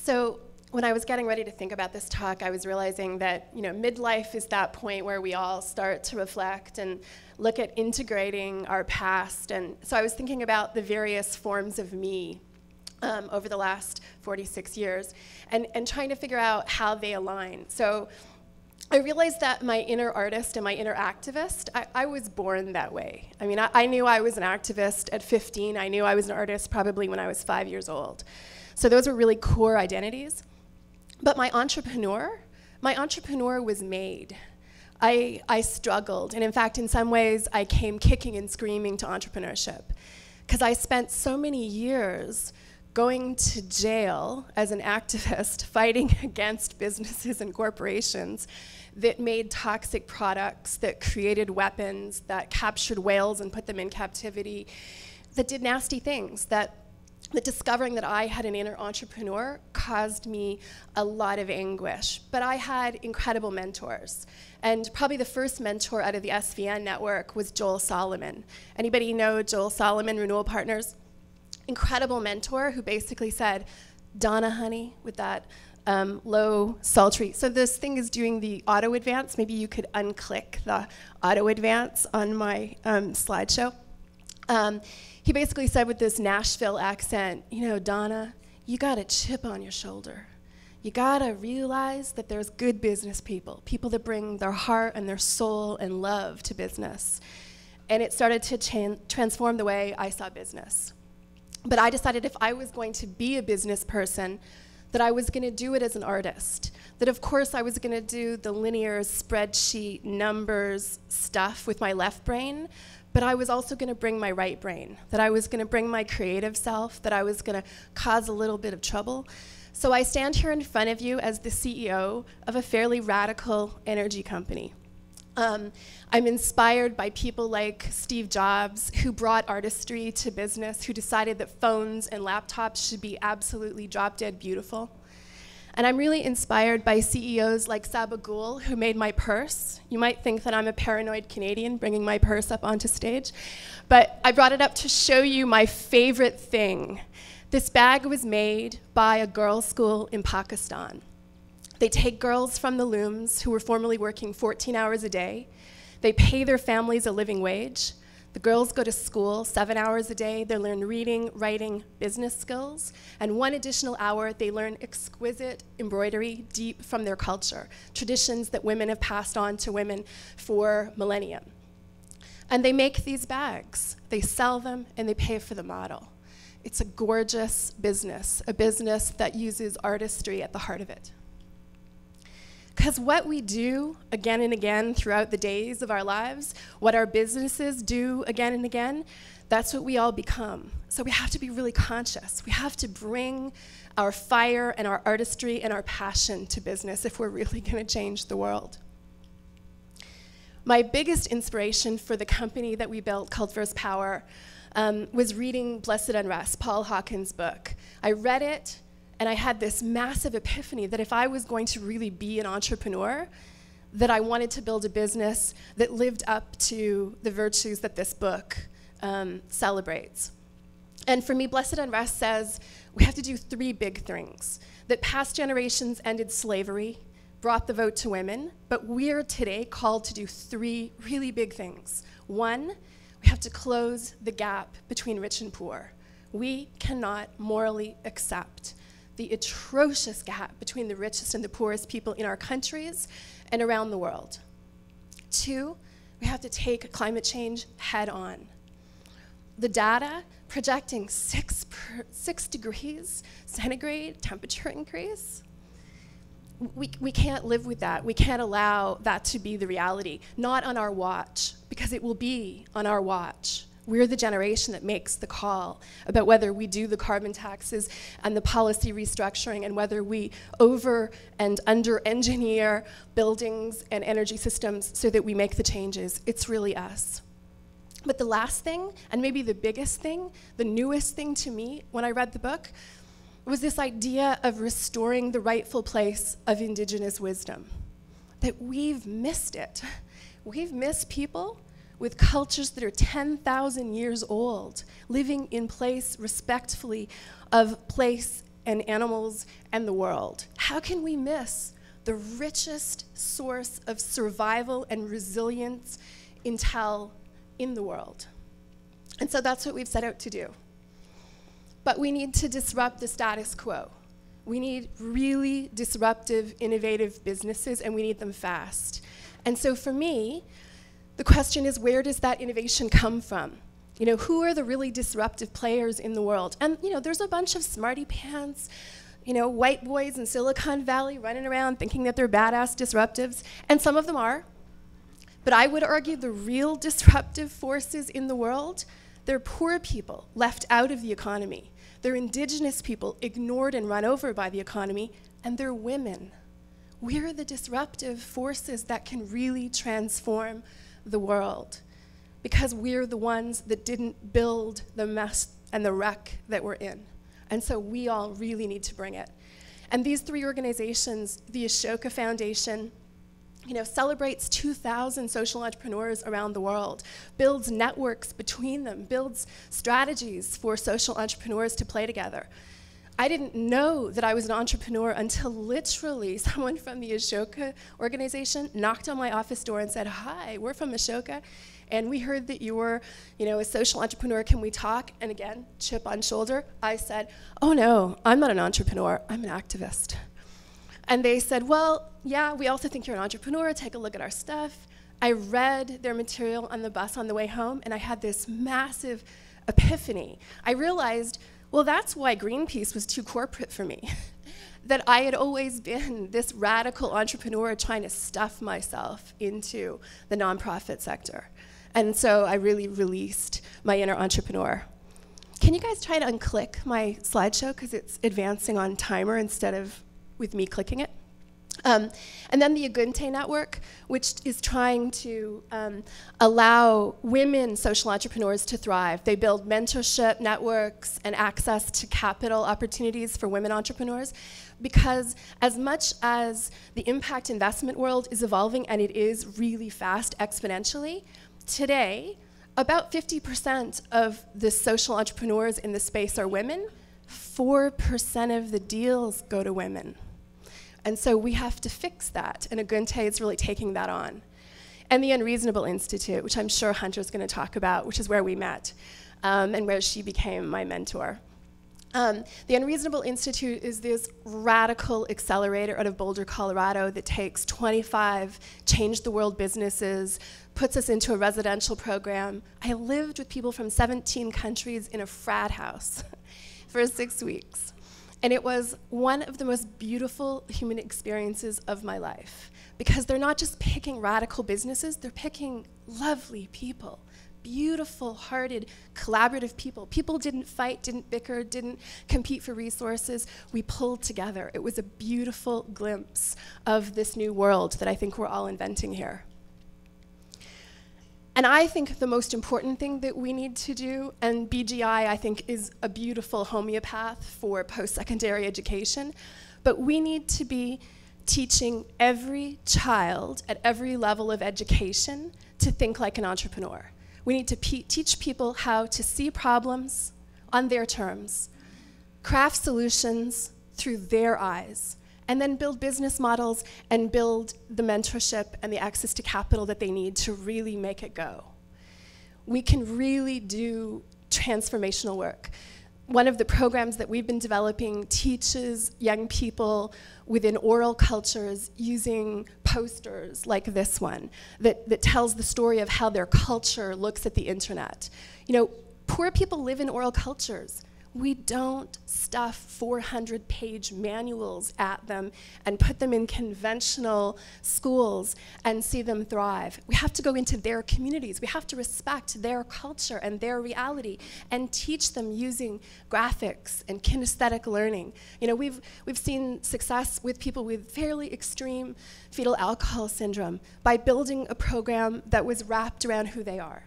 So when I was getting ready to think about this talk, I was realizing that midlife is that point where we all start to reflect and look at integrating our past. And so I was thinking about the various forms of me over the last 46 years and trying to figure out how they align. So I realized that my inner artist and my inner activist, I was born that way. I mean, I knew I was an activist at 15. I knew I was an artist probably when I was 5 years old. So those were really core identities. But my entrepreneur was made. I struggled, and in fact, in some ways, I came kicking and screaming to entrepreneurship, because I spent so many years going to jail as an activist, fighting against businesses and corporations that made toxic products, that created weapons, that captured whales and put them in captivity, that did nasty things, that discovering that I had an inner entrepreneur caused me a lot of anguish. But I had incredible mentors. And probably the first mentor out of the SVN network was Joel Solomon. Anybody know Joel Solomon, Renewal Partners? Incredible mentor who basically said, Donna, honey, with that low, sultry. So this thing is doing the auto advance. Maybe you could unclick the auto advance on my slideshow. He basically said with this Nashville accent, Donna, you got a chip on your shoulder. You gotta realize that there's good business people that bring their heart and their soul and love to business. And it started to transform the way I saw business. But I decided if I was going to be a business person, that I was gonna do it as an artist. That of course I was gonna do the linear spreadsheet numbers stuff with my left brain, but I was also gonna bring my right brain, that I was gonna bring my creative self, that I was gonna cause a little bit of trouble. So I stand here in front of you as the CEO of a fairly radical energy company. I'm inspired by people like Steve Jobs, who brought artistry to business, who decided that phones and laptops should be absolutely drop-dead beautiful. And I'm really inspired by CEOs like Saba Ghul, who made my purse. You might think that I'm a paranoid Canadian bringing my purse up onto stage, but I brought it up to show you my favorite thing. This bag was made by a girls' school in Pakistan. They take girls from the looms who were formerly working 14 hours a day. They pay their families a living wage. The girls go to school 7 hours a day. They learn reading, writing, business skills. And 1 additional hour, they learn exquisite embroidery deep from their culture, traditions that women have passed on to women for millennia. And they make these bags. They sell them, and they pay for the model. It's a gorgeous business, a business that uses artistry at the heart of it. Because what we do again and again throughout the days of our lives, what our businesses do again and again, that's what we all become. So we have to be really conscious. We have to bring our fire and our artistry and our passion to business if we're really going to change the world. My biggest inspiration for the company that we built called First Power was reading Blessed Unrest, Paul Hawkins' book. I read it, and I had this massive epiphany that if I was going to really be an entrepreneur, that I wanted to build a business that lived up to the virtues that this book celebrates. And for me, Blessed Unrest says we have to do 3 big things. That past generations ended slavery, brought the vote to women, but we're today called to do 3 really big things. 1, we have to close the gap between rich and poor. We cannot morally accept the atrocious gap between the richest and the poorest people in our countries and around the world. 2, we have to take climate change head on. The data projecting 6 degrees centigrade temperature increase, we can't live with that. We can't allow that to be the reality. Not on our watch, because it will be on our watch. We're the generation that makes the call about whether we do the carbon taxes and the policy restructuring and whether we over and under engineer buildings and energy systems so that we make the changes. It's really us. But the last thing, and maybe the biggest thing, the newest thing to me when I read the book, was this idea of restoring the rightful place of indigenous wisdom. That we've missed it. We've missed people with cultures that are 10,000 years old, living in place respectfully of place and animals and the world. How can we miss the richest source of survival and resilience intel in the world? And so that's what we've set out to do. But we need to disrupt the status quo. We need really disruptive, innovative businesses, and we need them fast. And so for me, the question is, where does that innovation come from? You know, who are the really disruptive players in the world? And you know, there's a bunch of smarty pants, you know, white boys in Silicon Valley running around thinking that they're badass disruptives, and some of them are. But I would argue the real disruptive forces in the world, they're poor people left out of the economy. They're indigenous people ignored and run over by the economy, and they're women. We're the disruptive forces that can really transform the world, because we're the ones that didn't build the mess and the wreck that we're in. And so we all really need to bring it. And these three organizations, the Ashoka Foundation, you know, celebrates 2,000 social entrepreneurs around the world, builds networks between them, builds strategies for social entrepreneurs to play together. I didn't know that I was an entrepreneur until literally someone from the Ashoka organization knocked on my office door and said, "Hi, we're from Ashoka, and we heard that you were, you know, a social entrepreneur. Can we talk?" And again, chip on shoulder, I said, "Oh no, I'm not an entrepreneur, I'm an activist." And they said, "Well, yeah, we also think you're an entrepreneur, take a look at our stuff." I read their material on the bus on the way home, and I had this massive epiphany. I realized, well, that's why Greenpeace was too corporate for me. That I had always been this radical entrepreneur trying to stuff myself into the nonprofit sector. And so I really released my inner entrepreneur. Can you guys try to unclick my slideshow, because it's advancing on timer instead of with me clicking it? And then the Agunte Network, which is trying to allow women social entrepreneurs to thrive. They build mentorship networks and access to capital opportunities for women entrepreneurs, because as much as the impact investment world is evolving, and it is really fast exponentially, today, about 50% of the social entrepreneurs in the space are women. 4% of the deals go to women. And so we have to fix that, and Agunte is really taking that on. And the Unreasonable Institute, which I'm sure Hunter's going to talk about, which is where we met, and where she became my mentor. The Unreasonable Institute is this radical accelerator out of Boulder, Colorado, that takes 25 change-the-world businesses, puts us into a residential program. I lived with people from 17 countries in a frat house for 6 weeks. And it was one of the most beautiful human experiences of my life, because they're not just picking radical businesses, they're picking lovely people, beautiful-hearted, collaborative people. People didn't fight, didn't bicker, didn't compete for resources. We pulled together. It was a beautiful glimpse of this new world that I think we're all inventing here. And I think the most important thing that we need to do, and BGI I think is a beautiful homeopath for post-secondary education, but we need to be teaching every child at every level of education to think like an entrepreneur. We need to teach people how to see problems on their terms, craft solutions through their eyes, and then build business models and build the mentorship and the access to capital that they need to really make it go. We can really do transformational work. One of the programs that we've been developing teaches young people within oral cultures using posters like this one that tells the story of how their culture looks at the internet. You know, poor people live in oral cultures. We don't stuff 400-page manuals at them and put them in conventional schools and see them thrive. We have to go into their communities. We have to respect their culture and their reality and teach them using graphics and kinesthetic learning. You know, we've seen success with people with fairly extreme fetal alcohol syndrome by building a program that was wrapped around who they are.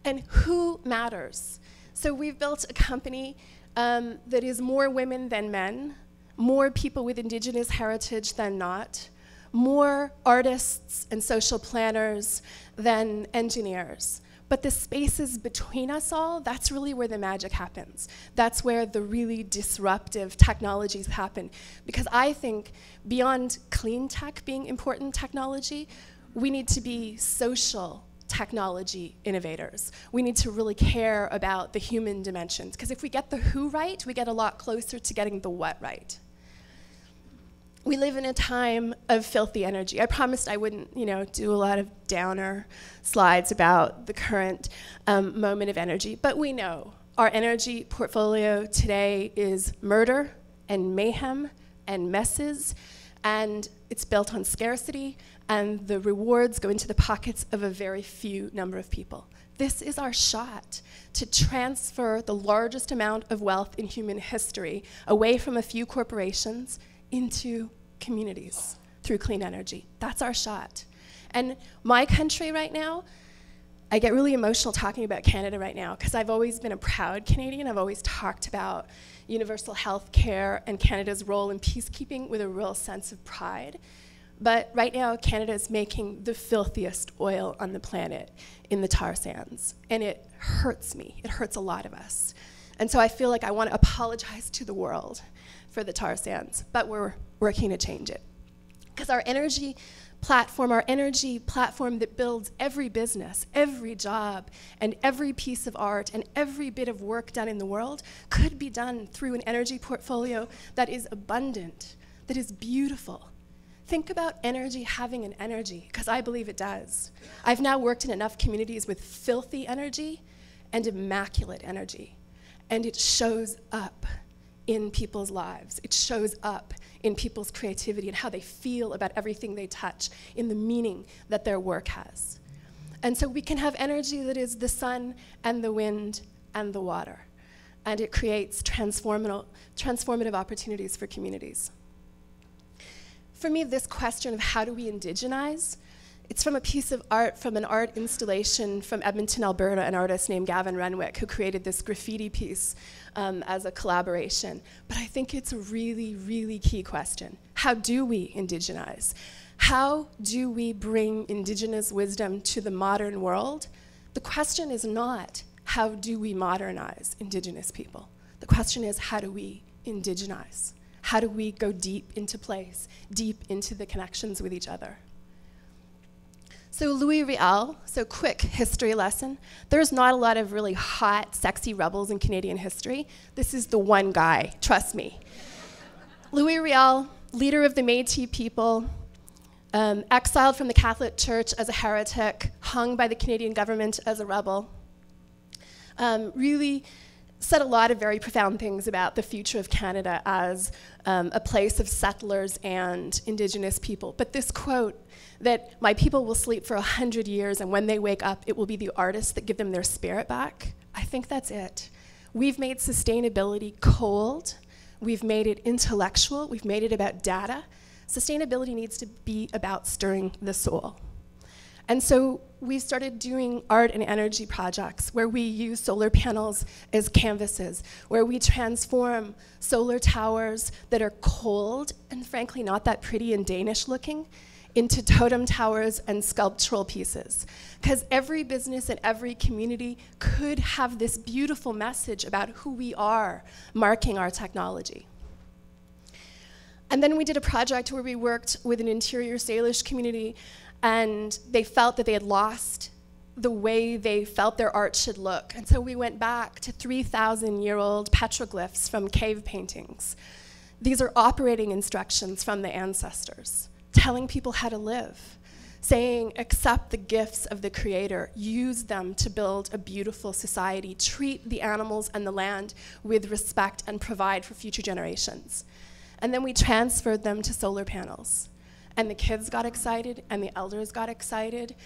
And who matters? So we've built a company that is more women than men, more people with indigenous heritage than not, more artists and social planners than engineers. But the spaces between us all, that's really where the magic happens. That's where the really disruptive technologies happen. Because I think beyond clean tech being important technology, we need to be social technology innovators. We need to really care about the human dimensions. Because if we get the who right, we get a lot closer to getting the what right. We live in a time of filthy energy. I promised I wouldn't, do a lot of downer slides about the current moment of energy, but we know our energy portfolio today is murder and mayhem and messes, and it's built on scarcity, and the rewards go into the pockets of a very few number of people. This is our shot to transfer the largest amount of wealth in human history away from a few corporations into communities through clean energy. That's our shot. And my country right now, I get really emotional talking about Canada right now because I've always been a proud Canadian. I've always talked about universal health care and Canada's role in peacekeeping with a real sense of pride. But right now, Canada is making the filthiest oil on the planet in the tar sands. And it hurts me. It hurts a lot of us. And so I feel like I want to apologize to the world for the tar sands, but we're working to change it. Because our energy platform that builds every business, every job, and every piece of art, and every bit of work done in the world could be done through an energy portfolio that is abundant, that is beautiful. Think about energy having an energy, because I believe it does. I've now worked in enough communities with filthy energy and immaculate energy, and it shows up in people's lives. It shows up in people's creativity and how they feel about everything they touch, in the meaning that their work has. And so we can have energy that is the sun and the wind and the water, and it creates transformative opportunities for communities. For me, this question of how do we indigenize, it's from a piece of art, from an art installation from Edmonton, Alberta, an artist named Gavin Renwick, who created this graffiti piece as a collaboration. But I think it's a really, really key question. How do we indigenize? How do we bring indigenous wisdom to the modern world? The question is not, how do we modernize indigenous people? The question is, how do we indigenize? How do we go deep into place, deep into the connections with each other? So Riel, so quick history lesson. There's not a lot of really hot, sexy rebels in Canadian history. This is the one guy, trust me. Riel, leader of the Métis people, exiled from the Catholic Church as a heretic, hung by the Canadian government as a rebel, really said a lot of very profound things about the future of Canada as a place of settlers and Indigenous people. But this quote, that my people will sleep for 100 years and when they wake up, it will be the artists that give them their spirit back, I think that's it. We've made sustainability cold. We've made it intellectual. We've made it about data. Sustainability needs to be about stirring the soul. And so we started doing art and energy projects where we use solar panels as canvases, where we transform solar towers that are cold and frankly not that pretty and Danish looking into totem towers and sculptural pieces. Because every business and every community could have this beautiful message about who we are, marking our technology. And then we did a project where we worked with an interior Salish community, and they felt that they had lost the way they felt their art should look. And so we went back to 3,000-year-old petroglyphs from cave paintings. These are operating instructions from the ancestors, telling people how to live, saying, accept the gifts of the Creator, use them to build a beautiful society, treat the animals and the land with respect and provide for future generations. And then we transferred them to solar panels. And the kids got excited, and the elders got excited.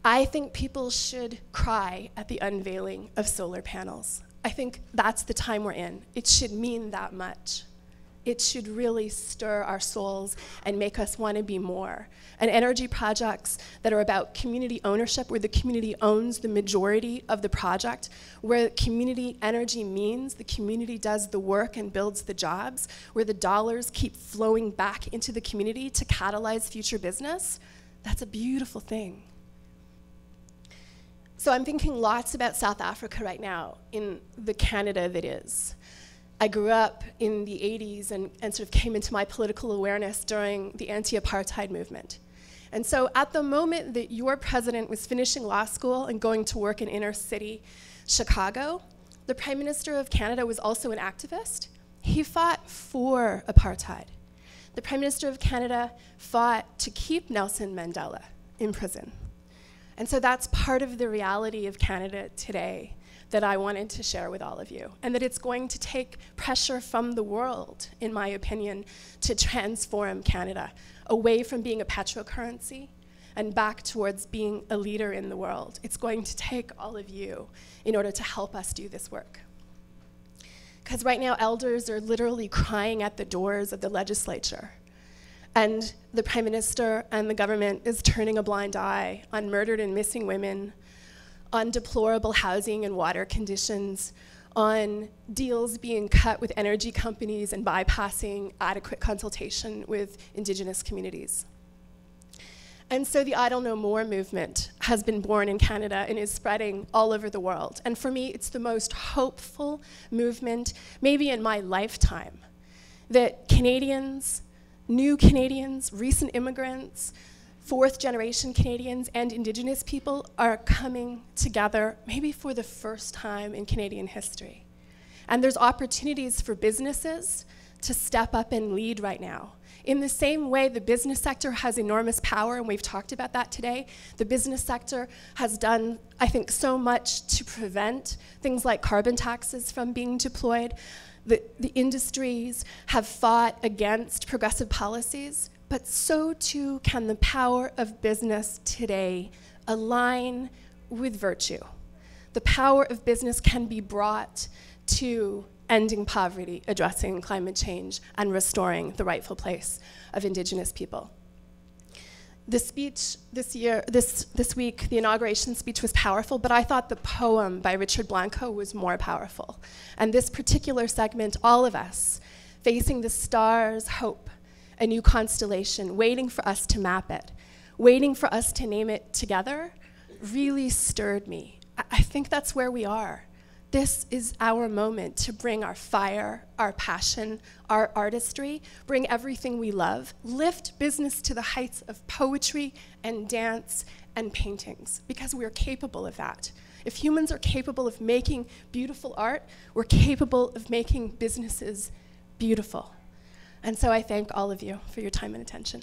I think people should cry at the unveiling of solar panels. I think that's the time we're in. It should mean that much. It should really stir our souls and make us want to be more. And energy projects that are about community ownership, where the community owns the majority of the project, where community energy means the community does the work and builds the jobs, where the dollars keep flowing back into the community to catalyze future business, that's a beautiful thing. So I'm thinking lots about South Africa right now in the Canada that is. I grew up in the 80s and sort of came into my political awareness during the anti-apartheid movement. And so at the moment that your president was finishing law school and going to work in inner city Chicago, the Prime Minister of Canada was also an activist. He fought for apartheid. The Prime Minister of Canada fought to keep Nelson Mandela in prison. And so that's part of the reality of Canada today that I wanted to share with all of you, and that it's going to take pressure from the world, in my opinion, to transform Canada away from being a petrocurrency and back towards being a leader in the world. It's going to take all of you in order to help us do this work. Because right now, elders are literally crying at the doors of the legislature, and the Prime Minister and the government is turning a blind eye on murdered and missing women, on deplorable housing and water conditions, on deals being cut with energy companies and bypassing adequate consultation with indigenous communities. And so the Idle No More movement has been born in Canada and is spreading all over the world. And for me, it's the most hopeful movement, maybe in my lifetime, that Canadians, new Canadians, recent immigrants, fourth-generation Canadians and Indigenous people are coming together, maybe for the first time in Canadian history. And there's opportunities for businesses to step up and lead right now. In the same way the business sector has enormous power, and we've talked about that today, the business sector has done, I think, so much to prevent things like carbon taxes from being deployed. The industries have fought against progressive policies, but so too can the power of business today align with virtue. The power of business can be brought to ending poverty, addressing climate change, and restoring the rightful place of Indigenous people. The speech this week, the inauguration speech was powerful, but I thought the poem by Richard Blanco was more powerful. And this particular segment, all of us, facing the stars' hope, a new constellation, waiting for us to map it, waiting for us to name it together, really stirred me. I think that's where we are. This is our moment to bring our fire, our passion, our artistry, bring everything we love, lift business to the heights of poetry and dance and paintings, because we're capable of that. If humans are capable of making beautiful art, we're capable of making businesses beautiful. And so I thank all of you for your time and attention.